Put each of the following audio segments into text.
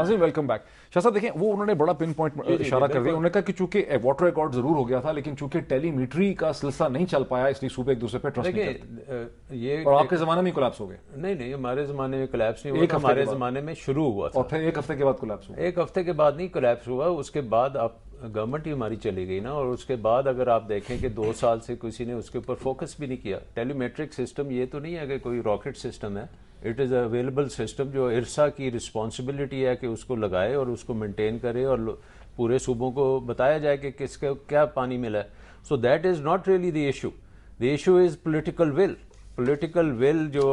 ناظرین welcome back. شاہ صاحب دیکھیں وہ انہوں نے بڑا پن پوائنٹ اشارہ کر دیا. انہوں نے کہا کہ چونکہ واٹر ریکارڈ ضرور ہو گیا تھا لیکن چونکہ ٹیلی میٹری کا سلسلہ نہیں چل پایا اس لیے صوبے ایک دوسرے پہ ٹرسٹ نہیں کرتے. یہ اور آپ کے زمانے میں کولیپس ہو گئے؟ نہیں ہمارے زمانے میں کولیپس نہیں ہوا, ہمارے زمانے میں شروع ہوا تھا اور پھر ایک ہفتے کے بعد کولیپس ہوا. ایک ہفتے کے بعد نہیں کولیپس ہوا, اس کے بعد آپ گورنمنٹ ہی ہماری چلی گئی نا, اور اس کے بعد اگر آپ دیکھیں کہ 2 سال سے کسی نے اس کے اوپر فوکس بھی نہیں کیا. ٹیلی میٹرک سسٹم یہ تو نہیں ہے کہ کوئی راکٹ سسٹم ہے, it is a available system جو ارسا کی رسپانسبلٹی ہے کہ اس کو لگائے اور اس کو مینٹین کرے اور پورے صوبوں کو بتایا جائے کہ کس کا کیا پانی ملا ہے. So that is not really the issue. The issue is political will. Political will جو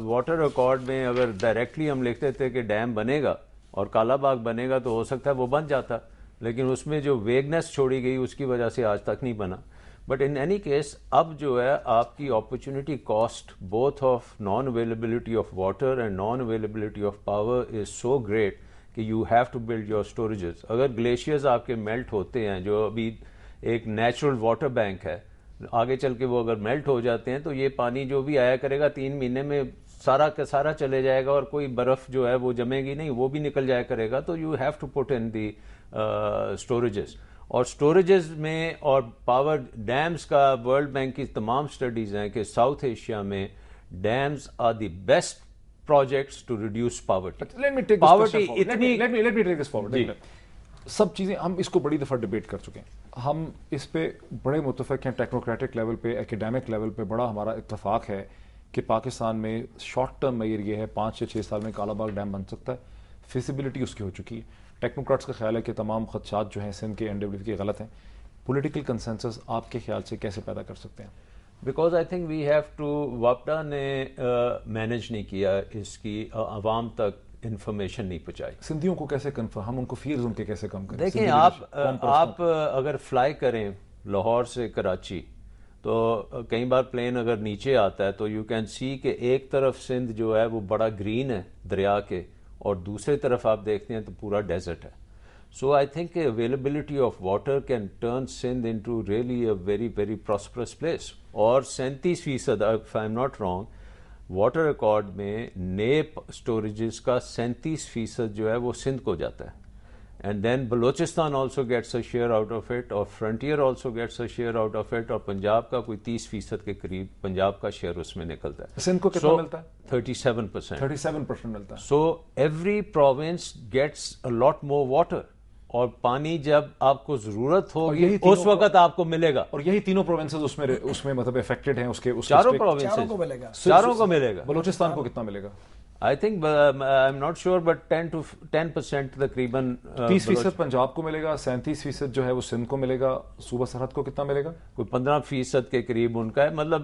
واٹر ریکارڈ میں اگر ڈائریکٹلی ہم لکھتے تھے کہ ڈیم بنے گا اور کالا باغ بنے گا تو ہو سکتا ہے وہ بن جاتا, لیکن اس میں جو ویگنس چھوڑی گئی اس کی وجہ سے آج تک نہیں بنا. بٹ ان اینی کیس اب جو ہے آپ کی opportunity cost both of non availability of water and non availability of power is so great کہ you have to build your storages. اگر گلیشیئرز آپ کے میلٹ ہوتے ہیں جو ابھی ایک نیچرل واٹر بینک ہے, آگے چل کے وہ اگر میلٹ ہو جاتے ہیں تو یہ پانی جو بھی آیا کرے گا 3 مہینے میں سارا کا سارا چلے جائے گا اور کوئی برف جو ہے وہ جمے گی نہیں, وہ بھی نکل جایا کرے گا. تو you have to put in the storages. اور اسٹوریجز میں اور پاور ڈیمز کا ورلڈ بینک کی تمام اسٹڈیز ہیں کہ ساؤتھ ایشیا میں dams are the best projects to reduce poverty. Poverty اتنی سب چیزیں ہم اس کو بڑی دفعہ ڈیبیٹ کر چکے ہیں, ہم اس پہ بڑے متفق ہیں. ٹیکنوکریٹک لیول پہ, ایکیڈیمک لیول پہ بڑا ہمارا اتفاق ہے کہ پاکستان میں شارٹ ٹرم میئر یہ ہے 5 یا 6 سال میں کالا باغ ڈیم بن سکتا ہے. فیزیبلٹی اس کی ہو چکی ہے. ٹیکنوکریٹس کا خیال ہے کہ تمام خدشات جو ہیں سندھ کے NWF کے غلط ہیں. پولیٹیکل کنسنسس آپ کے خیال سے کیسے پیدا کر سکتے ہیں؟ Because I think we have to, واپڈا نے مینیج نہیں کیا, اس کی عوام تک انفارمیشن نہیں پہنچائی. سندھیوں کو کیسے کنفرم, ہم ان کو فیئرز ان کے کیسے کم کریں؟ دیکھیں آپ اگر فلائی کریں لاہور سے کراچی تو کئی بار پلین اگر نیچے آتا ہے تو یو کین سی کہ ایک طرف سندھ جو ہے وہ بڑا گرین ہے دریا کے, اور دوسرے طرف آپ دیکھتے ہیں تو پورا ڈیزرٹ ہے. So I think availability of water can turn Sindh into really a very very prosperous place. اور 37% if I am not wrong, water record میں نیپ اسٹوریجز کا 37% جو ہے وہ سندھ کو جاتا ہے. And then Balochistan also gets a share out of it, اور Frontier also gets a share out of it, اور پنجاب کا کوئی 30% کے قریب پنجاب کا شیئر اس میں نکلتا ہے. سندھ کو کتنا ملتا ہے؟ 37% ملتا ہے. So every province gets a lot more water, اور پانی جب آپ کو ضرورت ہوگی اس وقت آپ کو ملے گا. اور یہی تینوں پروونسز اس میں مطلب افیکٹڈ ہیں. اس کے چاروں پروونسز, چاروں کو ملے گا. بلوچستان کو کتنا ملے گا؟ I think I am not sure but 10% تقریباً. 30% پنجاب کو ملے گا, 37% جو ہے وہ سندھ کو ملے گا. صوبہ سرحد کو کتنا ملے گا؟ کوئی 15% کے قریب ان کا ہے. مطلب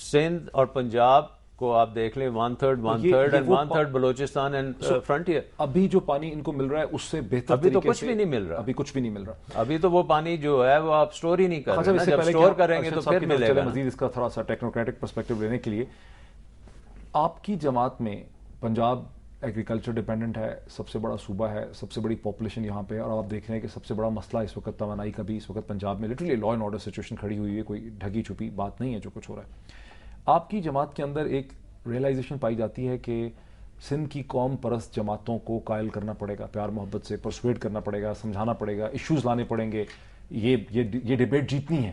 سندھ اور پنجاب کو آپ دیکھ لیں 1/3 اینڈ 1/3 بلوچستان اینڈ فرنٹیئر. ابھی جو پانی ان کو مل رہا ہے اس سے بہتر ابھی تو کچھ بھی نہیں مل رہا. ابھی کچھ بھی نہیں مل رہا. ابھی تو وہ پانی جو ہے وہ آپ اسٹور ہی نہیں کر رہے. جب اسٹور کریں گے تو پھر ملے گا. مزید اس کا تھوڑا سا ٹیکنوکریٹک پرسپیکٹو لینے کے لیے, آپ کی جماعت میں پنجاب ایگریکلچر ڈیپینڈنٹ ہے, سب سے بڑا صوبہ ہے, سب سے بڑی پاپولیشن یہاں پہ, اور آپ دیکھ رہے ہیں کہ سب سے بڑا مسئلہ اس وقت توانائی کا بھی اس وقت پنجاب میں literally law and order situation کھڑی ہوئی ہے. کوئی ڈھگی چھپی بات نہیں ہے جو کچھ ہو رہا ہے. آپ کی جماعت کے اندر ایک ریئلائزیشن پائی جاتی ہے کہ سندھ کی قوم پرست جماعتوں کو قائل کرنا پڑے گا, پیار محبت سے پرسویٹ کرنا پڑے گا, سمجھانا پڑے گا, ایشوز لانے پڑیں گے, یہ ڈیبیٹ جیتنی ہے.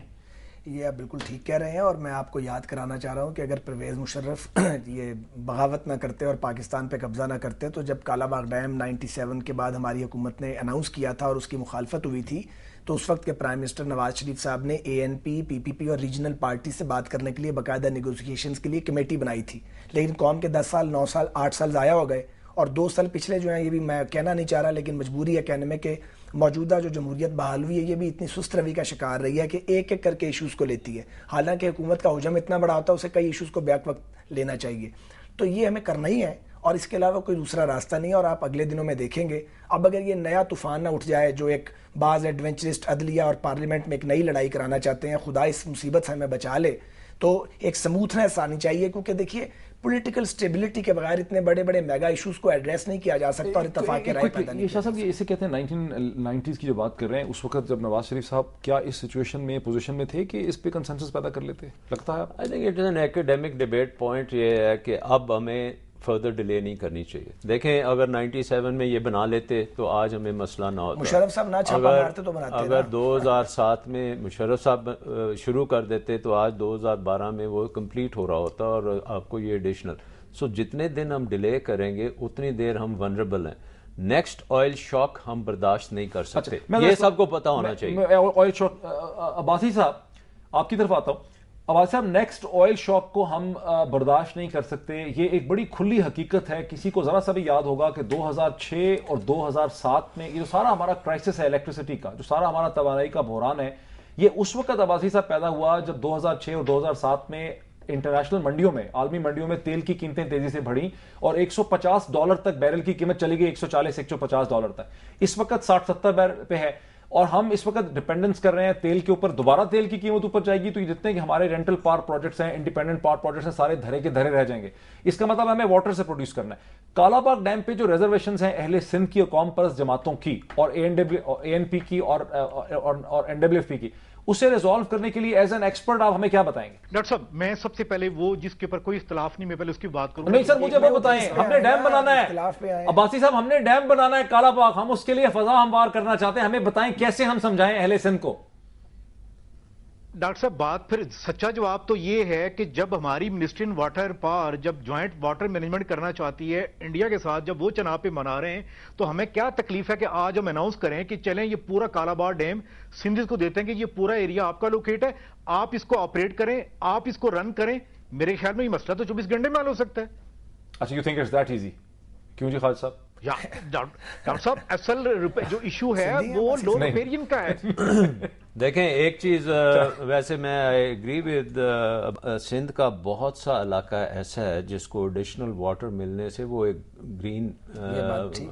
یہ آپ بالکل ٹھیک کہہ رہے ہیں, اور میں آپ کو یاد کرانا چاہ رہا ہوں کہ اگر پرویز مشرف یہ بغاوت نہ کرتے اور پاکستان پہ قبضہ نہ کرتے تو جب کالا باغ ڈیم 97 کے بعد ہماری حکومت نے اناؤنس کیا تھا اور اس کی مخالفت ہوئی تھی, تو اس وقت کے پرائم منسٹر نواز شریف صاحب نے ANP, PPP اور ریجنل پارٹی سے بات کرنے کے لیے باقاعدہ نیگوسیشنز کے لیے کمیٹی بنائی تھی. لیکن قوم کے 10 سال 9 سال 8 سال ضائع ہو گئے, اور 2 سال پچھلے جو ہیں, یہ بھی میں کہنا نہیں چاہ رہا لیکن مجبوری ہے کہنے میں, کہ موجودہ جو جمہوریت بحال ہوئی ہے یہ بھی اتنی سست روی کا شکار رہی ہے کہ ایک ایک کر کے ایشوز کو لیتی ہے. حالانکہ حکومت کا حجم اتنا بڑا ہوتا ہے, اسے کئی ایشوز کو بیک وقت لینا چاہیے. تو یہ ہمیں کرنا ہی ہے, اور اس کے علاوہ کوئی دوسرا راستہ نہیں ہے. اور آپ اگلے دنوں میں دیکھیں گے, اب اگر یہ نیا طوفان نہ اٹھ جائے جو ایک بعض ایڈونچرسٹ عدلیہ اور پارلیمنٹ میں ایک نئی لڑائی کرانا چاہتے ہیں, خدا اس مصیبت سے ہمیں بچا لے, تو ایک سموتھنس آنی چاہیے. کیونکہ دیکھیے پولیٹیکل سٹیبلٹی کے بغیر اتنے بڑے بڑے میگا ایشوز کو ایڈریس نہیں کیا جا سکتا اور اتفاق کے رائے پیدا نہیں. شاہ صاحب یہ اسے کہتے ہیں 1990s کی جو بات کر رہے ہیں, اس وقت جب نواز شریف صاحب کیا اس سچویشن میں پوزیشن میں تھے کہ اس پہ کنسنسس پیدا کر لیتے؟ لگتا ہے I think it is an academic debate point. یہ ہے کہ اب ہمیں فردر ڈیلے نہیں کرنی چاہیے. دیکھیں اگر 97 میں یہ بنا لیتے تو آج ہمیں مسئلہ نہ ہوتا. مشرف صاحب نہ چھاپا مارتے تو بناتے. اگر 2007 میں مشرف صاحب شروع کر دیتے تو آج 2012 میں وہ کمپلیٹ ہو رہا ہوتا اور آپ کو یہ ایڈیشنل. سو جتنے دن ہم ڈیلے کریں گے اتنی دیر ہم ونربل ہیں. نیکسٹ آئل شاک ہم برداشت نہیں کر سکتے, یہ سب کو پتا ہونا چاہیے. آئل شاک, عباسی صاحب آپ کی طرف آتا ہوں. عباسی صاحب, نیکسٹ آئل شاک کو ہم برداشت نہیں کر سکتے, یہ ایک بڑی کھلی حقیقت ہے. کسی کو ذرا سا بھی یاد ہوگا کہ 2006 اور 2007 میں یہ جو سارا ہمارا کرائسس ہے الیکٹریسٹی کا, جو سارا ہمارا توانائی کا بحران ہے, یہ اس وقت عباسی صاحب پیدا ہوا جب 2006 اور 2007 میں انٹرنیشنل منڈیوں میں, عالمی منڈیوں میں تیل کی قیمتیں تیزی سے بڑھیں اور $150 تک بیرل کی قیمت چلی گئی, $140-150 تک. اس وقت 60-70 پہ ہے اور ہم اس وقت ڈیپینڈنس کر رہے ہیں تیل کے اوپر. دوبارہ تیل کی قیمت اوپر جائے گی تو یہ جتنے کہ ہمارے رینٹل پاور پروجیکٹس ہیں, انڈیپینڈنٹ پاور پروجیکٹس ہیں, سارے دھرے کے دھرے رہ جائیں گے. اس کا مطلب ہمیں واٹر سے پروڈیوس کرنا ہے. کالا باغ ڈیم پہ جو ریزرویشنز ہیں اہل سندھ کی اور قوم پرست جماعتوں کی اور ANP کی اور NWFP کی, اسے ریزالو کرنے کے لیے ایز این ایکسپرٹ آپ ہمیں کیا بتائیں گے؟ ڈاکٹر صاحب میں سب سے پہلے وہ جس کے اوپر کوئی اختلاف نہیں, میں پہلے اس کی بات کروں. نہیں سر, مجھے وہ بتائیں, ہم نے ڈیم بنانا ہے. عباسی صاحب, ہم نے ڈیم بنانا ہے کالا باغ, ہم اس کے لیے فضا ہموار کرنا چاہتے ہیں, ہمیں بتائیں کیسے ہم سمجھائیں اہل سندھ کو. ڈاکٹر صاحب بات پھر سچا جواب تو یہ ہے کہ جب ہماری منسٹری ان واٹر پاور جب جوائنٹ واٹر مینجمنٹ کرنا چاہتی ہے انڈیا کے ساتھ, جب وہ چناب پہ منا رہے ہیں, تو ہمیں کیا تکلیف ہے کہ آج ہم اناؤنس کریں کہ چلیں یہ پورا کالا باغ ڈیم سندھ کو دیتے ہیں کہ یہ پورا ایریا آپ کا لوکیٹ ہے, آپ اس کو آپریٹ کریں, آپ اس کو رن کریں. میرے خیال میں یہ مسئلہ تو 24 گھنٹے میں حل ہو سکتا ہے. اچھا, you think it's that easy? کیوں جی خالد صاحب؟ ڈاکٹر صاحب اصل جو ایشو ہے وہ لو ریپیرین کا ہے. دیکھیں ایک چیز, ویسے میں ایگری ود, سندھ کا بہت سا علاقہ ایسا ہے جس کو ایڈیشنل واٹر ملنے سے وہ ایک گرین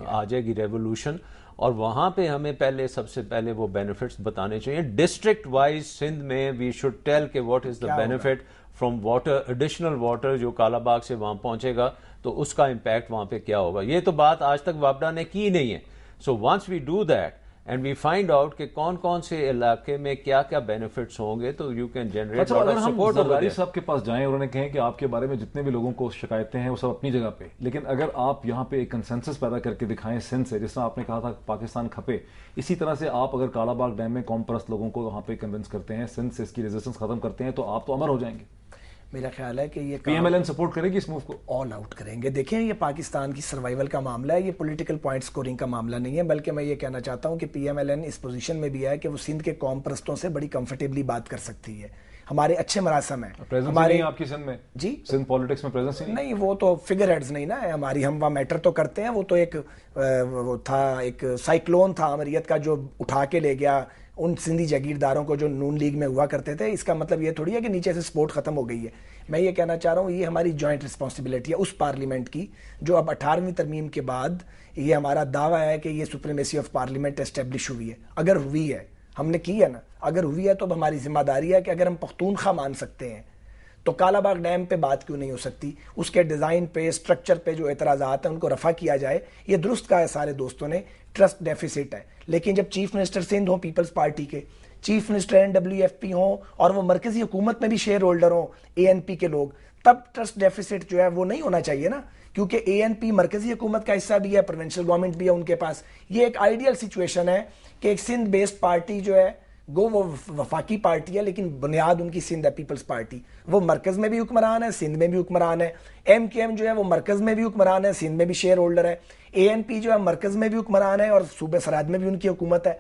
آ جائے گی ریولوشن, اور وہاں پہ ہمیں پہلے سب سے پہلے وہ بینیفٹس بتانے چاہیے. ڈسٹرکٹ وائز سندھ میں وی شوڈ ٹیل کہ what is the benefit from water, additional water جو کالا باغ سے وہاں پہنچے گا تو اس کا امپیکٹ وہاں پہ کیا ہوگا. یہ تو بات آج تک وابڈا نے کی نہیں ہے. So once we do that and we find out کہ کون کون سے علاقے میں کیا کیا بینیفٹس ہوں گے تو یو کین جنریٹ اگر ہم زرداری صاحب کے پاس جائیں اور انہیں کہیں کہ آپ کے بارے میں جتنے بھی لوگوں کو شکایتیں ہیں وہ سب اپنی جگہ پہ, لیکن اگر آپ یہاں پہ ایک کنسنسس پیدا کر کے دکھائیں سندھ سے, جس طرح آپ نے کہا تھا پاکستان کھپے, اسی طرح سے آپ اگر کالا باغ ڈیم میں قوم پرست لوگوں کو وہاں پہ کنونس کرتے ہیں, سندھ سے اس کی ریزسٹنس ختم کرتے ہیں, تو آپ تو امر ہو جائیں گے. میرا خیال ہے کہ یہ PMLN سپورٹ کرے گی اس موو کو, آل آؤٹ کریں گے. دیکھیں یہ پاکستان کی سروائیول کا معاملہ ہے, یہ پولیٹیکل پوائنٹ سکورنگ کا معاملہ نہیں ہے, بلکہ میں یہ کہنا چاہتا ہوں کہ PMLN اس پوزیشن میں بھی ہے کہ وہ سندھ کے قوم پرستوں سے بڑی کمفرٹیبلی بات کر سکتی ہے. ہمارے اچھے مراسم ہیں ہمارے آپ کی سندھ میں, جی سندھ پالیٹکس میں پریزنس نہیں, وہ تو فگر ہیڈز نہیں نا ہماری, ہم وہاں میٹر تو کرتے ہیں. وہ تو ایک وہ تھا, ایک سائیکلون تھا امریت کا جو اٹھا کے لے گیا ان سندھی جاگیرداروں کو جو نون لیگ میں ہوا کرتے تھے. اس کا مطلب یہ تھوڑی ہے کہ نیچے سے سپورٹ ختم ہو گئی ہے. میں یہ کہنا چاہ رہا ہوں یہ ہماری جوائنٹ رسپانسبلٹی ہے اس پارلیمنٹ کی جو اب 18ویں ترمیم کے بعد یہ ہمارا دعویٰ ہے کہ یہ سپریمیسی آف پارلیمنٹ اسٹیبلش ہوئی ہے. اگر ہوئی ہے, ہم نے کی ہے نا, اگر ہوئی ہے تو اب ہماری ذمہ داری ہے کہ اگر ہم پختونخوا مان سکتے ہیں تو کالا باغ ڈیم پہ بات کیوں نہیں ہو سکتی. اس کے ڈیزائن پہ, اسٹرکچر پہ جو اعتراضات ہیں ان کو رفع کیا جائے. یہ درست کہا ہے سارے دوستوں نے, ٹرسٹ ڈیفیسٹ ہے, لیکن جب چیف منسٹر سندھ ہوں پیپلز پارٹی کے, چیف منسٹر NWFP ہوں اور وہ مرکزی حکومت میں بھی شیئر ہولڈر ہوں ANP کے لوگ, تب ٹرسٹ ڈیفیسٹ جو ہے وہ نہیں ہونا چاہیے نا, کیونکہ ANP مرکزی حکومت کا حصہ بھی ہے, پروونشل گورنمنٹ بھی ہے ان کے پاس. یہ ایک آئیڈیل سچویشن ہے کہ ایک سندھ بیسڈ پارٹی جو ہے گو وہ وفاقی پارٹی ہے لیکن بنیاد ان کی سندھ ہے پیپلز پارٹی. وہ مرکز میں بھی حکمران ہے, سندھ میں بھی حکمران ہے. MKM جو ہے وہ مرکز میں بھی حکمران ہے, سندھ میں بھی شیئر ہولڈر ہے. ANP جو ہے مرکز میں بھی حکمران ہے اور صوبے سرحد میں بھی ان کی حکومت ہے.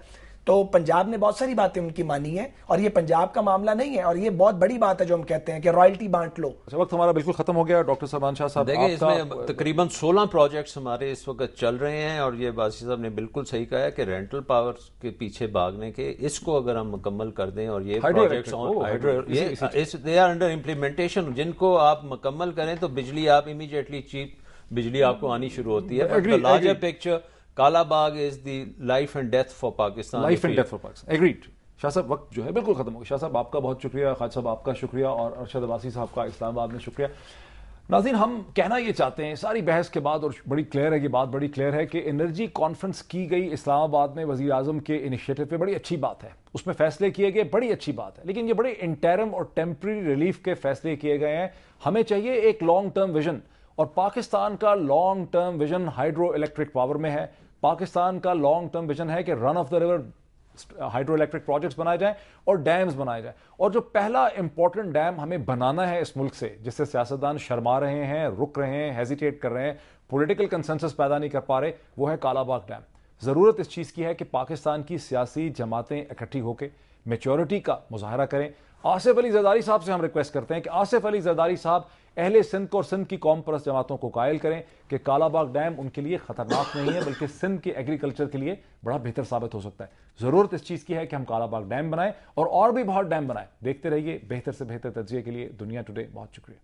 تو پنجاب نے بہت ساری باتیں ان کی مانی ہیں اور یہ پنجاب کا معاملہ نہیں ہے, اور یہ بہت بڑی بات ہے جو ہم کہتے ہیں کہ رائلٹی بانٹ لو. وقت ہمارا بالکل ختم ہو گیا. ڈاکٹر سلمان شاہ صاحب, دیکھیں اس میں تقریباً 16 پروجیکٹس ہمارے اس وقت چل رہے ہیں, اور یہ باسی صاحب نے بالکل صحیح کہا ہے کہ رینٹل پاور کے پیچھے بھاگنے کے اس کو اگر ہم مکمل کر دیں, اور یہ projects they are under implementation, جن کو آپ مکمل کریں تو بجلی آپ امیڈیٹلی چیپ بجلی آپ کو آنی شروع ہوتی ہے. But larger picture Kalabagh is the life and death for Pakistan. Life and death for Pakistan, agreed. Shah صاحب وقت جو ہے بالکل ختم ہو گیا. شاہ صاحب آپ کا بہت شکریہ, خالد صاحب آپ کا شکریہ, اور ارشد عباسی صاحب کا اسلام آباد میں شکریہ. ناظرین, ہم کہنا یہ چاہتے ہیں ساری بحث کے بعد, اور بڑی کلیئر ہے, یہ بات بڑی کلیئر ہے کہ انرجی کانفرنس کی گئی اسلام آباد میں وزیر اعظم کے انیشیٹو پہ, بڑی اچھی بات ہے, اس میں فیصلے کیے گئے, بڑی اچھی بات ہے, لیکن یہ بڑے انٹرم اور ٹیمپرری ریلیف کے فیصلے کیے گئے ہیں. ہمیں چاہیے ایک لانگ ٹرم ویژن, اور پاکستان کا long term vision hydroelectric power میں ہے. پاکستان کا لانگ ٹرم ویژن ہے کہ run of the river hydroelectric projects بنائے جائیں اور ڈیمز بنائے جائیں. اور جو پہلا امپورٹنٹ ڈیم ہمیں بنانا ہے اس ملک سے، جس سے سیاستدان شرما رہے ہیں، رک رہے ہیں، ہیزیٹیٹ کر رہے ہیں، پولیٹیکل کنسنسس پیدا نہیں کر پا رہے، وہ ہے کالا باغ ڈیم. ضرورت اس چیز کی ہے کہ پاکستان کی سیاسی جماعتیں اکٹھی ہو کے میچورٹی کا مظاہرہ کریں. آصف علی زرداری صاحب سے ہم ریکویسٹ کرتے ہیں کہ آصف علی زرداری صاحب اہل سندھ کو اور سندھ کی قوم پرست جماعتوں کو قائل کریں کہ کالا باغ ڈیم ان کے لیے خطرناک نہیں ہے، بلکہ سندھ کے ایگریکلچر کے لیے بڑا بہتر ثابت ہو سکتا ہے. ضرورت اس چیز کی ہے کہ ہم کالا باغ ڈیم بنائیں اور بھی بہت ڈیم بنائیں. دیکھتے رہیے بہتر سے بہتر تجزیے کے لیے دنیا ٹوڈے. بہت شکریہ.